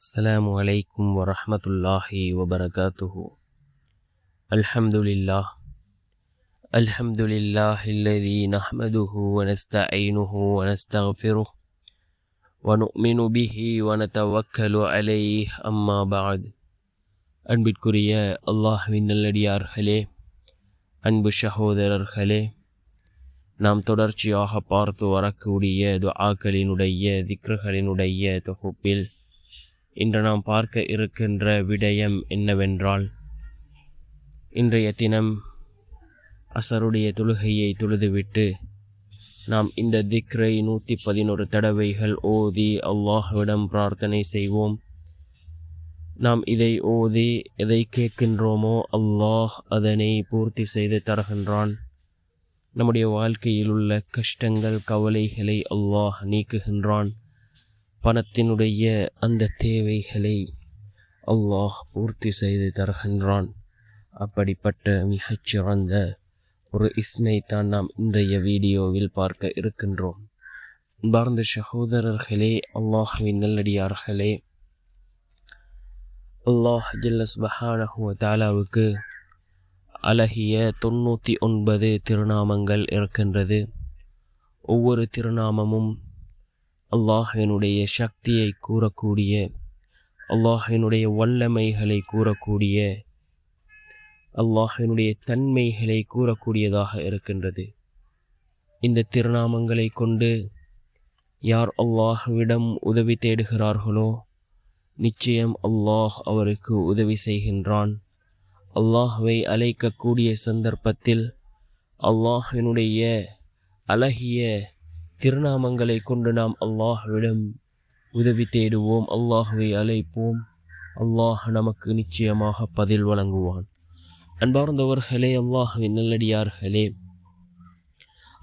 السلام عليكم ورحمة الله وبركاته. الحمد لله الذي نحمده ونستعينه ونستغفره ونؤمن به ونتوكل عليه. أما بعد. அன்பிற்குரிய அல்லாஹ்வின் நல்லடியார்களே, அன்பு சகோதரர்களே, நாம் தொடர்ச்சியாக பார்த்து வரக்கூடிய துஆக்களினுடைய திக்ருகளினுடைய தொகுப்பில் இன்று நாம் பார்க்க இருக்கின்ற விடயம் என்னவென்றால், இன்றைய தினம் அசருடைய தொழுகையை தொழுதுவிட்டு நாம் இந்த திக்ரை 111 தடவைகள் ஓதி அல்லாஹ்விடம் பிரார்த்தனை செய்வோம். நாம் இதை ஓதி எதை கேட்கின்றோமோ அல்லாஹ் அதனை பூர்த்தி செய்து தருகின்றான். நம்முடைய வாழ்க்கையில் உள்ள கஷ்டங்கள் கவலைகளை அல்லாஹ் நீக்குகின்றான். பணத்தினுடைய அந்த தேவைகளை அல்லாஹ் பூர்த்தி செய்து தருகின்றான். அப்படிப்பட்ட மிகச்சிறந்த ஒரு இஸ்மை தான் நாம் இன்றைய வீடியோவில் பார்க்க இருக்கின்றோம். அன்பார்ந்த சகோதரர்களே, அல்லாஹ்வின் நல்லடியார்களே, அல்லாஹ் ஜல்ல சுப்ஹானஹு வ தஆலாவுக்கு அழகிய 99 திருநாமங்கள் இருக்கின்றது. ஒவ்வொரு திருநாமமும் அல்லாஹினுடைய சக்தியை கூறக்கூடிய, அல்லாஹினுடைய வல்லமைகளை கூறக்கூடிய, அல்லாஹினுடைய தன்மைகளை கூறக்கூடியதாக இருக்கின்றது. இந்த திருநாமங்களை கொண்டு யார் அல்லாஹ்விடம் உதவி தேடுகிறார்களோ நிச்சயம் அல்லாஹ் அவருக்கு உதவி செய்கின்றான். அல்லாஹ்வை அழைக்கக்கூடிய சந்தர்ப்பத்தில் அல்லாஹினுடைய அழகிய திருநாமங்களை கொண்டு நாம் அல்லாஹ்விடம் உதவி தேடுவோம், அல்லாஹ்வை அழைப்போம். அல்லாஹ் நமக்கு நிச்சயமாக பதில் வழங்குவான். அன்பார்ந்தவர்களே, அல்லாஹ்வின் நல்லடியார்களே,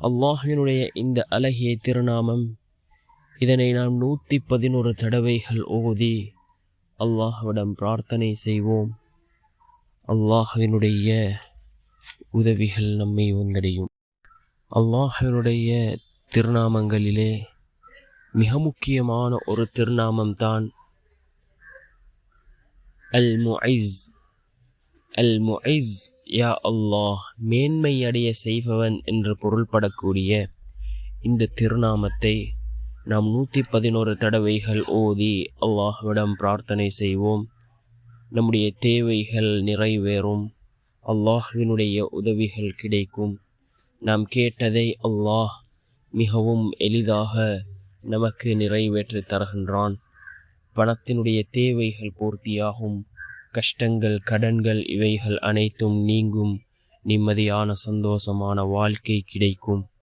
அல்லாஹ்வினுடைய இந்த அழகிய திருநாமம், இதனை நாம் 111 தடவைகள் ஓதி அல்லாஹ்விடம் பிரார்த்தனை செய்வோம். அல்லாஹ்வினுடைய உதவிகள் நம்மை வந்தடையும். அல்லாஹ்வினுடைய திருநாமங்களிலே மிக முக்கியமான ஒரு திருநாமம்தான் அல் முஇஸ். அல் முஇஸ், யா அல்லாஹ், மேன்மை அடைய செய்பவன் என்று பொருள்படக்கூடிய இந்த திருநாமத்தை நாம் 111 தடவைகள் ஓதி அல்லாஹ்விடம் பிரார்த்தனை செய்வோம். நம்முடைய தேவைகள் நிறைவேறும், அல்லாஹ்வினுடைய உதவிகள் கிடைக்கும். நாம் கேட்டதை அல்லாஹ் மிகவும் எளிதாக நமக்கு நிறைவேற்றி தருகின்றான். பணத்தினுடைய தேவைகள் பூர்த்தியாகும், கஷ்டங்கள் கடன்கள் இவைகள் அனைத்தும் நீங்கும், நிம்மதியான சந்தோஷமான வாழ்க்கை கிடைக்கும்.